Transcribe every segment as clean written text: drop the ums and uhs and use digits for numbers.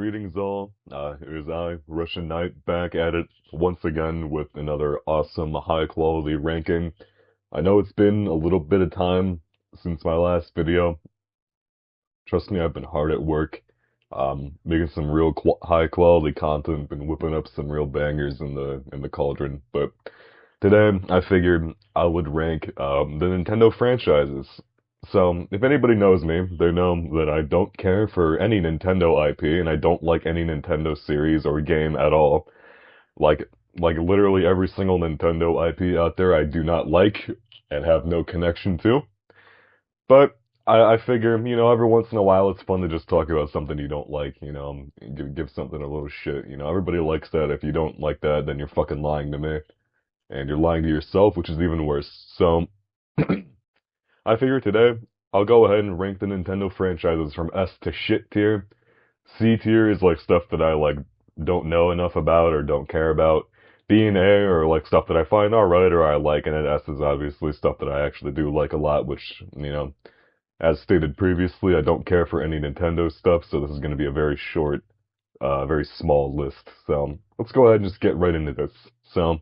Greetings all. It is I, Russian Knight, back at it once again with another awesome high quality ranking. I know it's been a little bit of time since my last video. Trust me, I've been hard at work, making some real high quality content, been whipping up some real bangers in the cauldron. But today, I figured I would rank the Nintendo franchises. So, if anybody knows me, they know that I don't care for any Nintendo IP, and I don't like any Nintendo series or game at all. Like, like literally every single Nintendo IP out there, I do not like and have no connection to. But I figure, every once in a while, it's fun to just talk about something you don't like. Give something a little shit. Everybody likes that. If you don't like that, then you're fucking lying to me, and you're lying to yourself, which is even worse. So. I figure today I'll go ahead and rank the Nintendo franchises from S to shit tier. C tier is like stuff that I like don't know enough about or don't care about. B and A are like stuff that I find alright or I like, and then S is obviously stuff that I actually do like a lot, which, as stated previously, I don't care for any Nintendo stuff, so this is going to be a very short, very small list. So let's go ahead and just get right into this. So,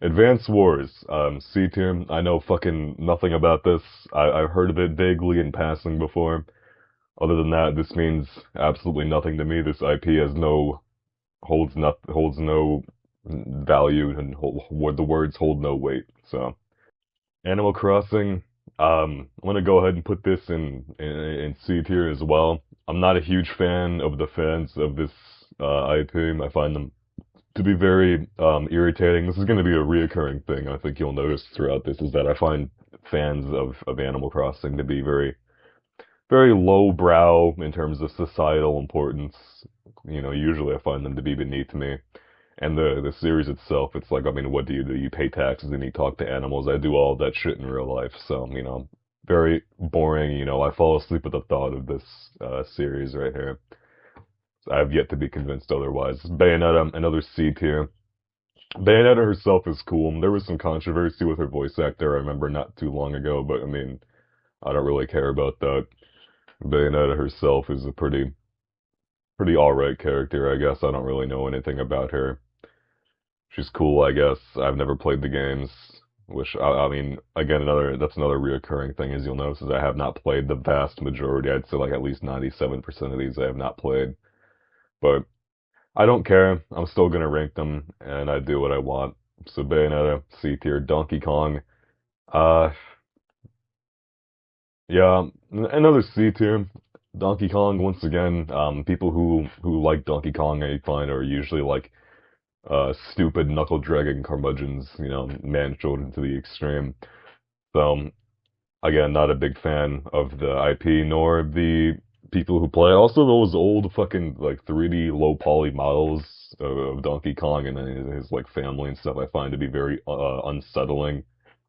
Advance Wars, C tier. I know fucking nothing about this. I've heard of it vaguely in passing before. Other than that, this means absolutely nothing to me. This IP has holds no value, and the words hold no weight. So, Animal Crossing, I'm gonna go ahead and put this in C tier as well. I'm not a huge fan of the fans of this IP. I find them to be very irritating. This is going to be a reoccurring thing. I think you'll notice throughout this is that I find fans of Animal Crossing to be very, very lowbrow in terms of societal importance. Usually I find them to be beneath me. And the series itself, it's like, I mean, what do? You pay taxes and you talk to animals. I do all that shit in real life. So, very boring. I fall asleep at the thought of this series right here. I have yet to be convinced otherwise. Bayonetta, another C tier. Bayonetta herself is cool. There was some controversy with her voice actor, I remember not too long ago, but I mean, I don't really care about that. Bayonetta herself is a pretty alright character, I guess. I don't really know anything about her. She's cool, I guess. I've never played the games, which I mean, again, that's another reoccurring thing, as you'll notice, is I have not played the vast majority. I'd say like at least 97% of these I have not played. But I don't care. I'm still gonna rank them, and I do what I want. So Bayonetta, C tier. Donkey Kong, uh, yeah, another C tier. Donkey Kong, once again, people who like Donkey Kong, I find are usually like stupid knuckle dragging curmudgeons, man children to the extreme. So again, not a big fan of the IP nor the people who play. Also, those old fucking like 3D low poly models of Donkey Kong and his like family and stuff, I find to be very unsettling,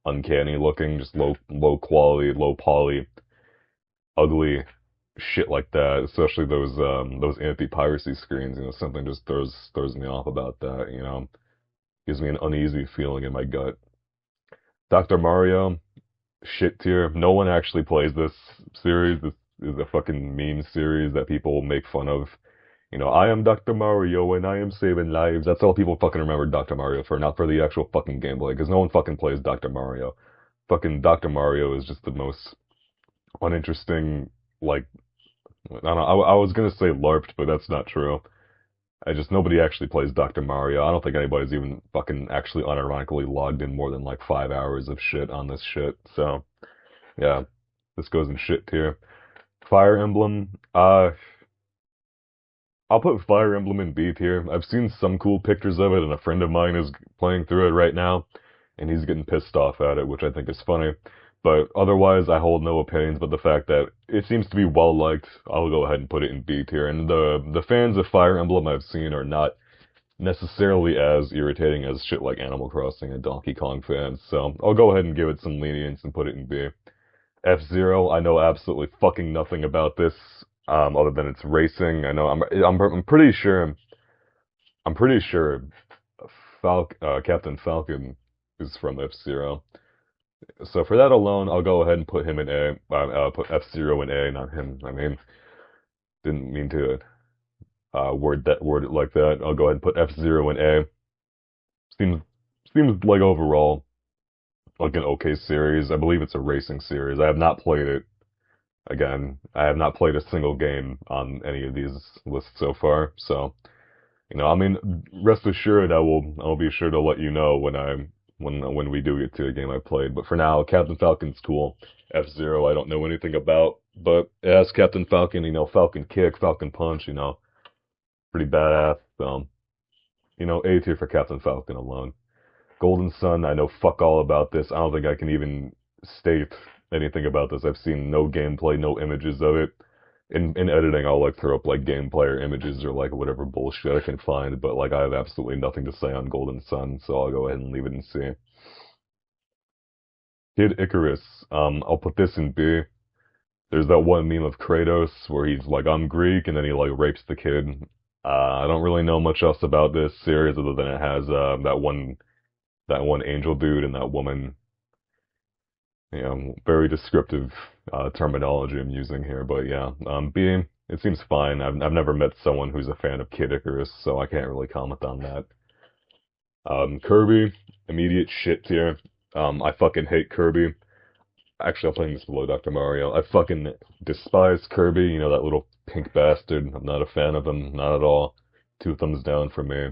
uncanny looking, just low quality, low poly, ugly shit like that. Especially those anti-piracy screens. Something just throws me off about that. Gives me an uneasy feeling in my gut. Dr. Mario, shit tier. No one actually plays this series. This is a fucking meme series that people make fun of. I am Dr. Mario and I am saving lives. That's all people fucking remember Dr. Mario for, not for the actual fucking gameplay, because no one fucking plays Dr. Mario. Fucking Dr. Mario is just the most uninteresting, like, I don't know, I was gonna say LARPed, but that's not true. Nobody actually plays Dr. Mario. I don't think anybody's even fucking actually unironically logged in more than like 5 hours of shit on this shit. So, yeah, this goes in shit tier. Fire Emblem, I'll put Fire Emblem in B tier. I've seen some cool pictures of it, and a friend of mine is playing through it right now, and he's getting pissed off at it, which I think is funny. But otherwise, I hold no opinions but the fact that it seems to be well liked. I'll go ahead and put it in B tier. And the fans of Fire Emblem I've seen are not necessarily as irritating as shit like Animal Crossing and Donkey Kong fans. So I'll go ahead and give it some lenience and put it in B. F-Zero, I know absolutely fucking nothing about this, other than it's racing. I know I'm pretty sure Captain Falcon is from F-Zero. So for that alone, I'll go ahead and put him in A. Put F-Zero in A, not him. I mean, didn't mean to. word it like that. I'll go ahead and put F-Zero in A. Seems seems like overall like an okay series. I believe it's a racing series. I have not played it. Again, I have not played a single game on any of these lists so far. So, I mean, rest assured, I'll be sure to let you know when we do get to a game I played. But for now, Captain Falcon's cool. F-Zero, I don't know anything about, but it has Captain Falcon, Falcon Kick, Falcon Punch, pretty badass. A tier for Captain Falcon alone. Golden Sun, I know fuck all about this. I don't think I can even state anything about this. I've seen no gameplay, no images of it. In editing, I'll like throw up like gameplay or images or like whatever bullshit I can find, but like I have absolutely nothing to say on Golden Sun, so I'll go ahead and leave it in C. Kid Icarus, I'll put this in B. There's that one meme of Kratos where he's like, I'm Greek, and then he like rapes the kid. I don't really know much else about this series other than it has that one angel dude and that woman. Very descriptive terminology I'm using here, but yeah, B, it seems fine. I've never met someone who's a fan of Kid Icarus, so I can't really comment on that. Kirby, immediate shit tier. I fucking hate Kirby. Actually, I'm playing this below Dr. Mario. I fucking despise Kirby, that little pink bastard. I'm not a fan of him, not at all. Two thumbs down for me.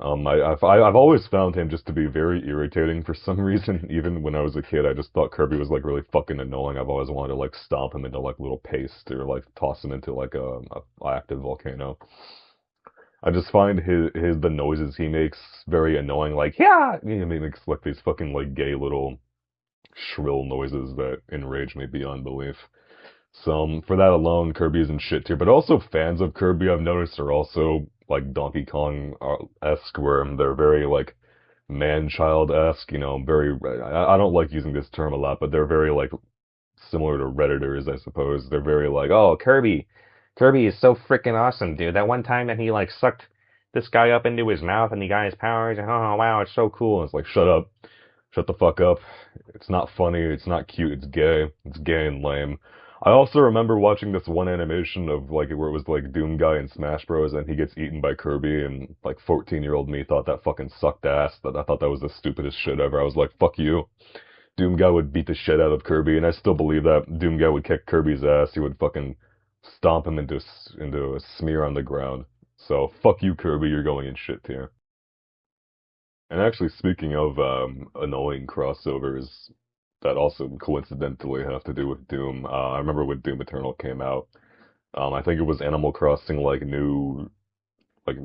I've always found him just to be very irritating for some reason. Even when I was a kid, I just thought Kirby was like really fucking annoying. I've always wanted to like stomp him into like little paste or like toss him into like a active volcano. I just find the noises he makes very annoying. Like yeah, he makes like these fucking like gay little shrill noises that enrage me beyond belief. So for that alone, Kirby isn't shit tier. But also fans of Kirby, I've noticed, are also like Donkey Kong esque, where they're very like man-child esque. Very. I don't like using this term a lot, but they're very like similar to Redditors, I suppose. They're very like, oh, Kirby is so freaking awesome, dude. That one time that he like sucked this guy up into his mouth and he got his powers. Oh wow, it's so cool. And it's like, shut up, shut the fuck up. It's not funny. It's not cute. It's gay. It's gay and lame. I also remember watching this one animation of like where it was like Doom Guy in Smash Bros. And he gets eaten by Kirby, and like 14-year-old me thought that fucking sucked ass. That I thought that was the stupidest shit ever. I was like, fuck you. Doom Guy would beat the shit out of Kirby, and I still believe that. Doom Guy would kick Kirby's ass. He would fucking stomp him into a smear on the ground. So fuck you, Kirby. You're going in shit tier. And actually, speaking of annoying crossovers that also coincidentally have to do with Doom, I remember when Doom Eternal came out. I think it was Animal Crossing, like it was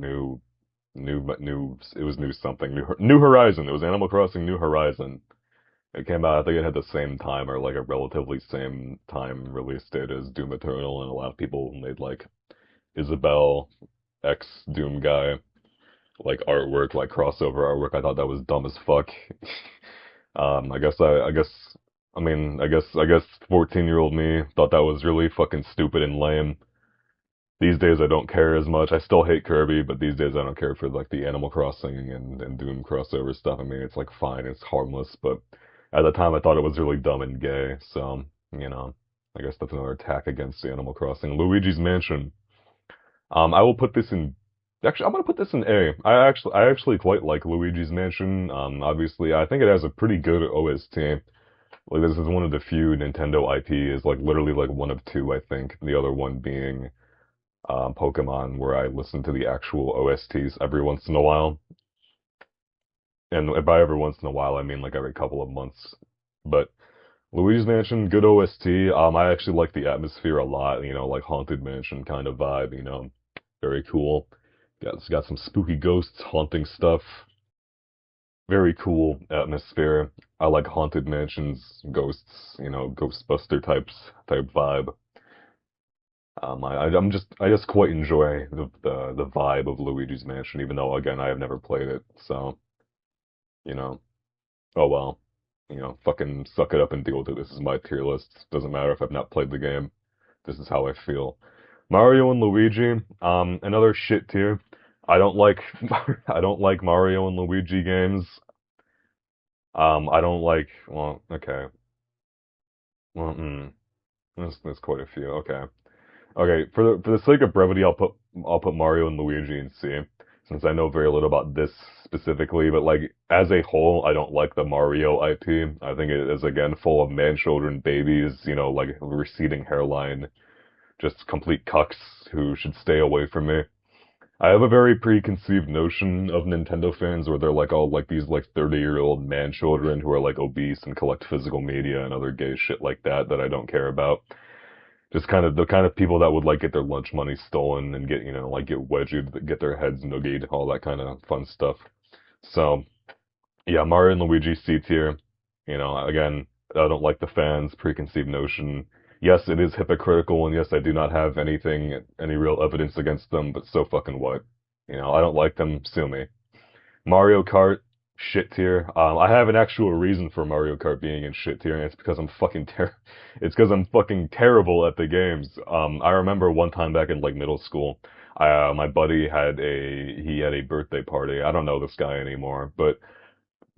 new something, New Horizon. It was Animal Crossing New Horizon. It came out, I think it had the same time or like a relatively same time release date as Doom Eternal, and a lot of people made like Isabelle X Doom guy like artwork, like crossover artwork. I thought that was dumb as fuck. I guess 14-year-old me thought that was really fucking stupid and lame. These days I don't care as much. I still hate Kirby, but these days I don't care for like the Animal Crossing and Doom crossover stuff. I mean, it's like fine, it's harmless, but at the time I thought it was really dumb and gay. So, you know, I guess that's another attack against Animal Crossing. Luigi's Mansion. I will put this in. Actually, I'm gonna put this in A. I actually quite like Luigi's Mansion. Obviously, I think it has a pretty good OST. Like this is one of the few Nintendo IPs, like literally like one of two, I think. The other one being Pokemon, where I listen to the actual OSTs every once in a while. And by every once in a while, I mean like every couple of months. But Luigi's Mansion, good OST. I actually like the atmosphere a lot. Like Haunted Mansion kind of vibe. Very cool. It's got some spooky ghosts, haunting stuff. Very cool atmosphere. I like Haunted Mansions, ghosts. Ghostbuster type vibe. I just quite enjoy the vibe of Luigi's Mansion, even though again I have never played it. So you know, oh well, fucking suck it up and deal with it. This is my tier list. Doesn't matter if I've not played the game. This is how I feel. Mario and Luigi, another shit tier. I don't like I don't like Mario and Luigi games. I don't like. Well, okay. Well, there's quite a few. Okay. Okay, for the sake of brevity, I'll put Mario and Luigi in C, since I know very little about this specifically. But like as a whole, I don't like the Mario IP. I think it is again full of man children, babies, you know, like receding hairline, just complete cucks who should stay away from me. I have a very preconceived notion of Nintendo fans where they're like all like these like 30-year-old man children who are like obese and collect physical media and other gay shit like that I don't care about. Just kind of the kind of people that would like get their lunch money stolen and get, you know, like get wedgied, get their heads noogied, all that kind of fun stuff. So, yeah, Mario and Luigi C tier. You know, again, I don't like the fans' preconceived notion. Yes, it is hypocritical, and yes, I do not have any real evidence against them, but so fucking what? You know, I don't like them, sue me. Mario Kart, shit tier. I have an actual reason for Mario Kart being in shit tier, and it's because it's because I'm fucking terrible at the games. I remember one time back in like middle school, my buddy had a birthday party. I don't know this guy anymore, but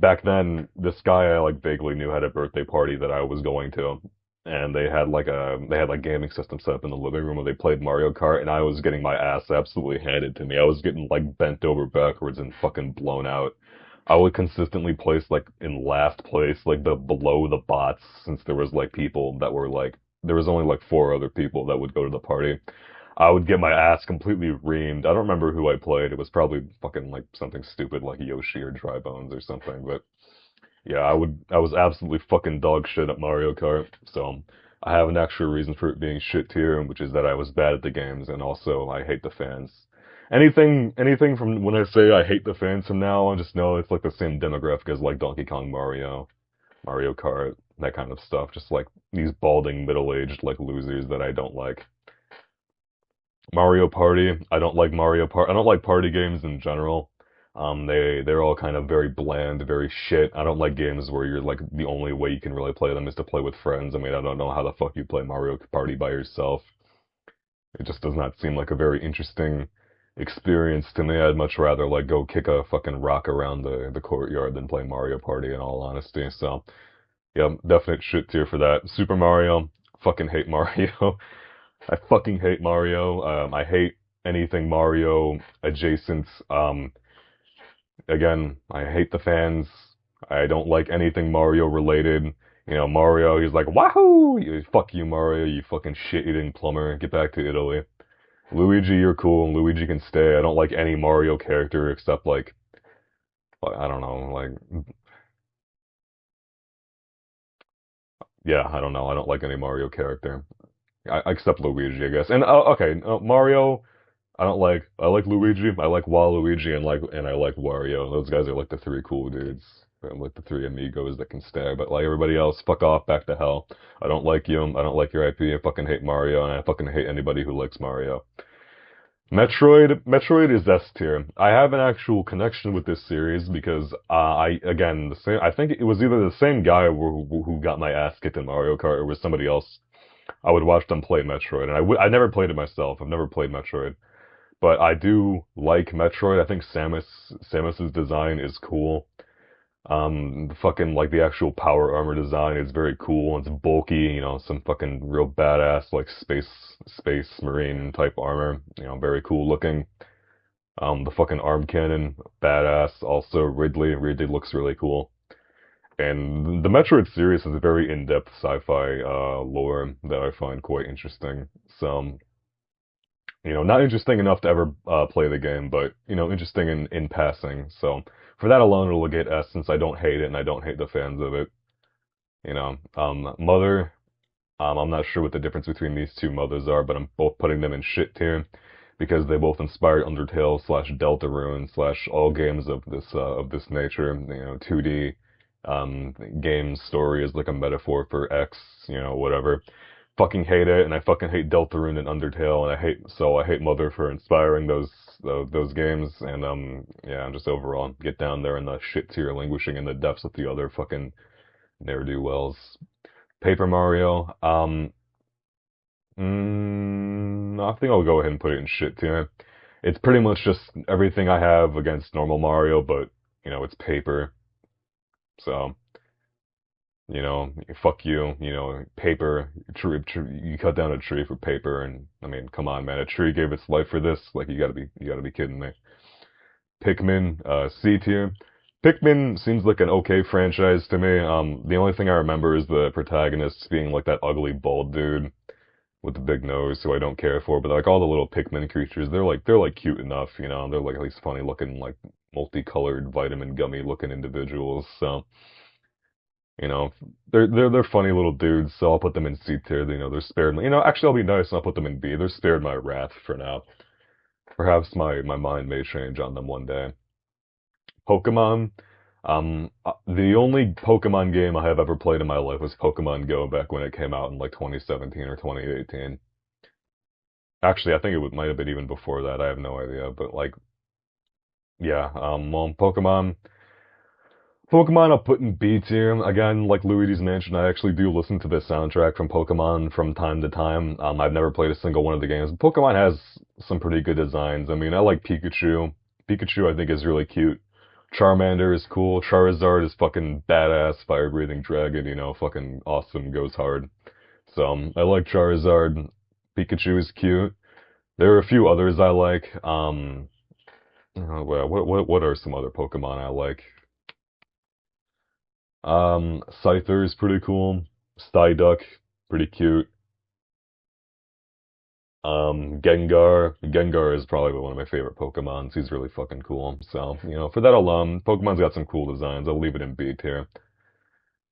back then, this guy I like vaguely knew had a birthday party that I was going to. And they had like gaming system set up in the living room where they played Mario Kart, and I was getting my ass absolutely handed to me. I was getting like bent over backwards and fucking blown out. I would consistently place like in last place, like the below the bots, since there was like people that were like there was only like four other people that would go to the party. I would get my ass completely reamed. I don't remember who I played. It was probably fucking like something stupid like Yoshi or Dry Bones or something. But yeah, I was absolutely fucking dog shit at Mario Kart. So I have an actual reason for it being shit tier, which is that I was bad at the games and also I hate the fans. Anything from when I say I hate the fans from now on, just know it's like the same demographic as like Donkey Kong Mario, Mario Kart, that kind of stuff. Just like these balding middle-aged like losers that I don't like. Mario Party. I don't like Mario Party. I don't like party games in general. They're all kind of very bland, very shit. I don't like games where you're like the only way you can really play them is to play with friends. I mean, I don't know how the fuck you play Mario Party by yourself. It just does not seem like a very interesting experience to me. I'd much rather like go kick a fucking rock around the courtyard than play Mario Party in all honesty. So, yeah, definite shit tier for that. Super Mario, fucking hate Mario. I fucking hate Mario. I hate anything Mario adjacent. Again, I hate the fans. I don't like anything Mario related. You know, Mario, he's like, wahoo! Fuck you, Mario, you fucking shit-eating plumber. Get back to Italy. Luigi, you're cool, and Luigi can stay. I don't like any Mario character except, like, I don't know, like, yeah, I don't know. I don't like any Mario character. Except Luigi, I guess. And, okay, Mario, I like Luigi, I like Waluigi, and I like Wario. Those guys are like the three cool dudes. They're like the three amigos that can stay. But like everybody else, fuck off, back to hell. I don't like you. I don't like your IP. I fucking hate Mario, and I fucking hate anybody who likes Mario. Metroid is S tier. I have an actual connection with this series because I again the same. I think it was either the same guy who got my ass kicked in Mario Kart or was somebody else. I would watch them play Metroid, and I never played it myself. I've never played Metroid. But I do like Metroid. I think Samus's design is cool. The fucking like the actual power armor design is very cool. It's bulky, you know, some fucking real badass like space marine type armor. You know, very cool looking. The fucking arm cannon, badass. Also Ridley looks really cool. And the Metroid series has a very in-depth sci-fi lore that I find quite interesting. So you know, not interesting enough to ever play the game, but you know, interesting in passing. So for that alone, it'll get S since I don't hate it and I don't hate the fans of it. You know, Mother, I'm not sure what the difference between these two mothers are, but I'm both putting them in shit tier because they both inspired Undertale slash Deltarune slash all games of this nature. You know, 2D game story is like a metaphor for X. You know, whatever fucking hate it, and I fucking hate Deltarune and Undertale, and I hate Mother for inspiring those games, and yeah, just overall get down there in the shit tier, languishing in the depths of the other fucking ne'er do wells. Paper Mario, I think I'll go ahead and put it in shit tier. It's pretty much just everything I have against normal Mario, but you know it's paper, so fuck you, paper, tree, you cut down a tree for paper, and I mean, come on, man, a tree gave its life for this? Like, you gotta be kidding me. Pikmin, C tier. Pikmin seems like an okay franchise to me. The only thing I remember is the protagonist being like that ugly bald dude with the big nose, who I don't care for. But like all the little Pikmin creatures, they're like cute enough, they're like at least funny looking, like multicolored vitamin gummy looking individuals. So, you know, they're funny little dudes. So I'll put them in C tier. They're spared. Actually, I'll be nice and I'll put them in B. They're spared my wrath for now. Perhaps my mind may change on them one day. Pokemon. The only Pokemon game I have ever played in my life was Pokemon Go back when it came out in like 2017 or 2018. Actually, I think might have been even before that. I have no idea, but like, yeah. Well, Pokemon, I'll put in B tier. Again, like Luigi's Mansion, I actually do listen to the soundtrack from Pokemon from time to time. I've never played a single one of the games. Pokemon has some pretty good designs. I mean, I like Pikachu. Pikachu, I think, is really cute. Charmander is cool. Charizard is fucking badass, fire-breathing dragon, fucking awesome, goes hard. So, I like Charizard. Pikachu is cute. There are a few others I like. Well, what are some other Pokemon I like? Scyther is pretty cool. Psyduck, pretty cute. Gengar is probably one of my favorite Pokemons. He's really fucking cool. So, for that alone, Pokemon's got some cool designs. I'll leave it in B tier.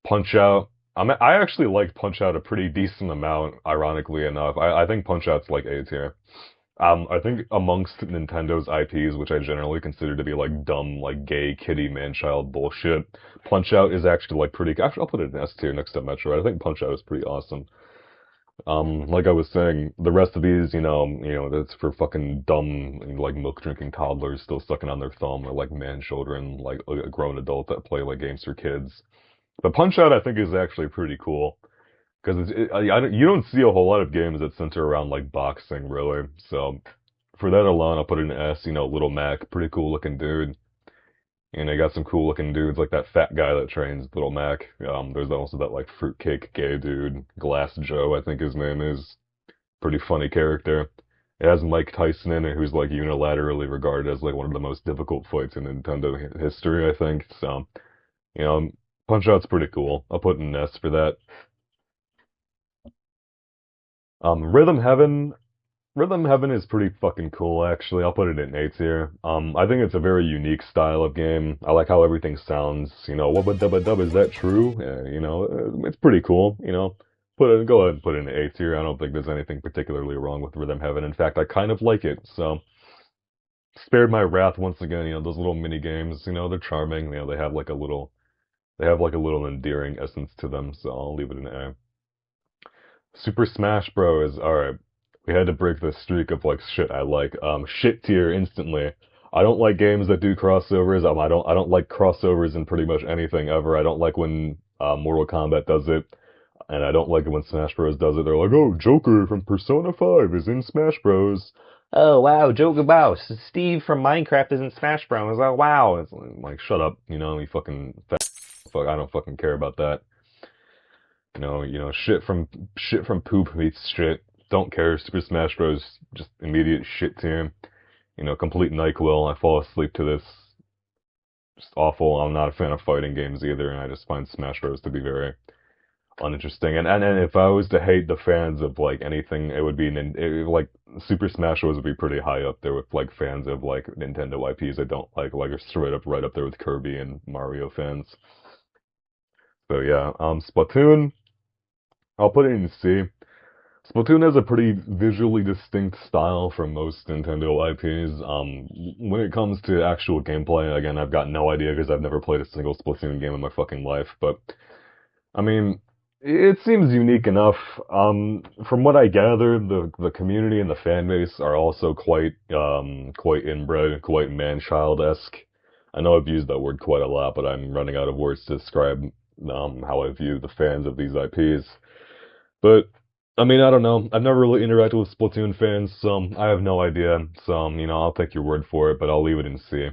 Punch Out. I actually like Punch Out a pretty decent amount, ironically enough. I think Punch Out's like A tier. I think amongst Nintendo's IPs, which I generally consider to be like dumb, like gay, kitty, man-child bullshit, Punch Out is actually like pretty. Actually, I'll put it in S tier next to Metroid. I think Punch Out is pretty awesome. Like I was saying, the rest of these, that's for fucking dumb, like milk drinking toddlers still sucking on their thumb, or like man children, like a grown adult that play like games for kids. But Punch Out, I think, is actually pretty cool. Because you don't see a whole lot of games that center around like boxing, really. So for that alone, I'll put it in S. Little Mac, pretty cool looking dude. And they got some cool looking dudes like that fat guy that trains Little Mac. There's also that like fruitcake gay dude, Glass Joe, I think his name is. Pretty funny character. It has Mike Tyson in it, who's like unilaterally regarded as like one of the most difficult fights in Nintendo history, I think. So, you know, Punch Out's pretty cool. I'll put an S for that. Rhythm Heaven. Rhythm Heaven is pretty fucking cool, actually. I'll put it in A tier. I think it's a very unique style of game. I like how everything sounds, wubba dubba dub, is that true? Yeah, it's pretty cool, go ahead and put it in A tier. I don't think there's anything particularly wrong with Rhythm Heaven. In fact, I kind of like it, so spared my wrath once again, those little mini games, they're charming, they have like a little endearing essence to them, so I'll leave it in A. Super Smash Bros. Alright. We had to break the streak of like shit I like. Shit tier instantly. I don't like games that do crossovers. I don't like crossovers in pretty much anything ever. I don't like when Mortal Kombat does it, and I don't like it when Smash Bros does it. They're like, "Oh, Joker from Persona 5 is in Smash Bros." Oh wow, Joker Boss. Steve from Minecraft is in Smash Bros. Oh wow. It's like, shut up, you fucking fuck. I don't fucking care about that. Shit from poop meets shit. Don't care. Super Smash Bros. Just immediate shit tier. Complete NyQuil. I fall asleep to this. Just awful. I'm not a fan of fighting games either, and I just find Smash Bros. To be very uninteresting. And if I was to hate the fans of like anything, it would be like Super Smash Bros. Would be pretty high up there with like fans of like Nintendo IPs I don't like are straight up right up there with Kirby and Mario fans. So yeah, Splatoon. I'll put it in C. Splatoon has a pretty visually distinct style from most Nintendo IPs. When it comes to actual gameplay, again, I've got no idea because I've never played a single Splatoon game in my fucking life. But I mean, it seems unique enough. From what I gather, the community and the fan base are also quite inbred, quite man-child-esque. I know I've used that word quite a lot, but I'm running out of words to describe how I view the fans of these IPs. But I mean, I don't know. I've never really interacted with Splatoon fans, so I have no idea. So, I'll take your word for it, but I'll leave it in C.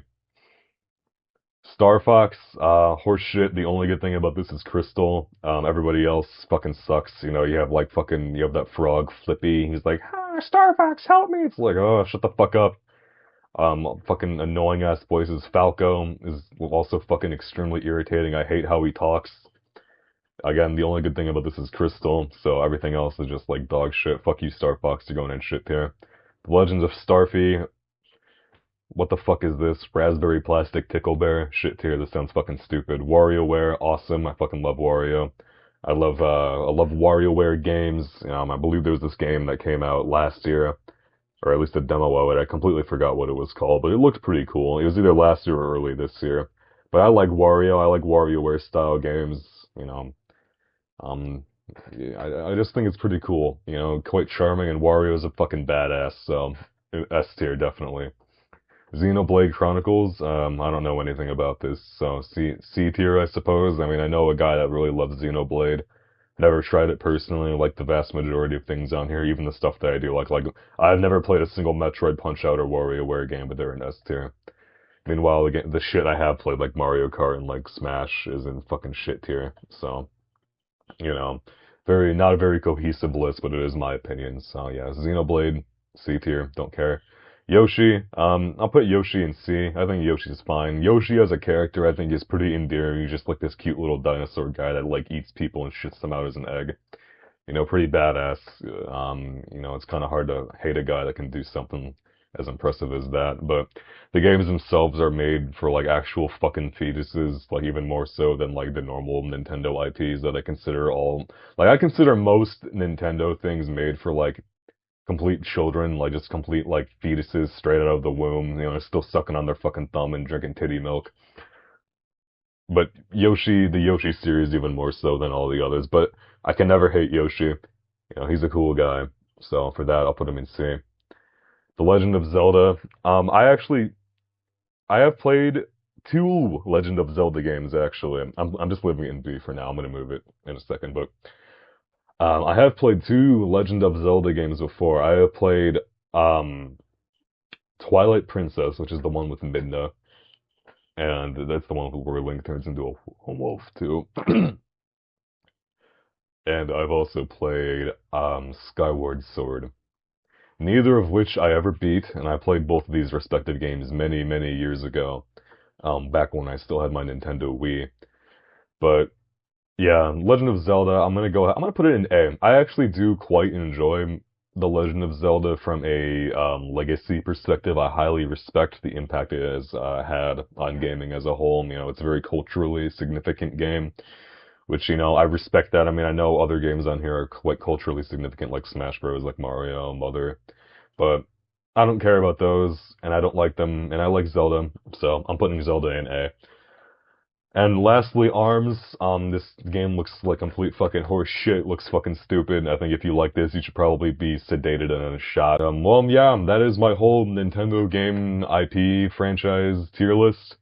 Star Fox, horse shit. The only good thing about this is Crystal. Everybody else fucking sucks. You know, you have like fucking, you have that frog Flippy. He's like, ah, Star Fox, help me. It's like, oh, shut the fuck up. Fucking annoying ass voices. Falco is also fucking extremely irritating. I hate how he talks. Again, the only good thing about this is Crystal, so everything else is just like dog shit. Fuck you, Star Fox, you're going in shit tier. The Legends of Starfy, what the fuck is this? Raspberry Plastic Tickle Bear? Shit tier, this sounds fucking stupid. WarioWare, awesome. I fucking love Wario. I love WarioWare games. I believe there was this game that came out last year, or at least a demo of it. I completely forgot what it was called, but it looked pretty cool. It was either last year or early this year. But I like Wario. I like WarioWare style games. You know, um, yeah, I just think it's pretty cool. You know, quite charming, and Wario's a fucking badass. So S tier definitely. Xenoblade Chronicles, I don't know anything about this, so C tier, I suppose. I mean, I know a guy that really loves Xenoblade. Never tried it personally, like the vast majority of things on here, even the stuff that I do. Like I've never played a single Metroid Punch-Out or WarioWare game, but they're in S tier. Meanwhile, the shit I have played, like Mario Kart and like Smash, is in fucking shit tier. So, you know, not a very cohesive list, but it is my opinion. So yeah, Xenoblade, C tier, don't care. Yoshi, I'll put Yoshi in C. I think Yoshi's fine. Yoshi as a character, I think is pretty endearing. He's just like this cute little dinosaur guy that like eats people and shits them out as an egg. You know, pretty badass. It's kind of hard to hate a guy that can do something as impressive as that. But the games themselves are made for like actual fucking fetuses, like even more so than like the normal Nintendo IPs that I consider all. Like I consider most Nintendo things made for like complete children, like just complete like fetuses straight out of the womb. You know, still sucking on their fucking thumb and drinking titty milk. But Yoshi, the Yoshi series, even more so than all the others. But I can never hate Yoshi. You know, he's a cool guy. So for that, I'll put him in C. The Legend of Zelda. I have played two Legend of Zelda games actually. I'm just leaving it in B for now. I'm gonna move it in a second, but I have played two Legend of Zelda games before. I have played um Twilight Princess, which is the one with Midna, and that's the one where Link turns into a wolf too. And I've also played Skyward Sword, neither of which I ever beat, and I played both of these respective games many, many years ago, back when I still had my Nintendo Wii. But yeah, Legend of Zelda, I'm gonna put it in A. I actually do quite enjoy The Legend of Zelda from a legacy perspective. I highly respect the impact it has had on gaming as a whole. You know, it's a very culturally significant game, which, you know, I respect that. I mean, I know other games on here are quite culturally significant, like Smash Bros., like Mario, Mother, but I don't care about those, and I don't like them, and I like Zelda, so I'm putting Zelda in A. And lastly, ARMS. This game looks like complete fucking horse shit. Looks fucking stupid. I think if you like this, you should probably be sedated and shot. Well, yeah, that is my whole Nintendo game IP franchise tier list.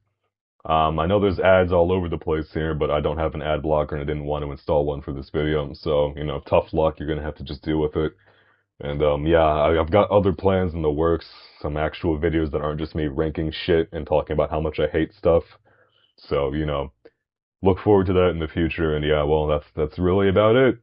I know there's ads all over the place here, but I don't have an ad blocker and I didn't want to install one for this video. So, you know, tough luck. You're gonna have to just deal with it. And yeah, I've got other plans in the works. Some actual videos that aren't just me ranking shit and talking about how much I hate stuff. So, you know, look forward to that in the future. And yeah, well, that's really about it.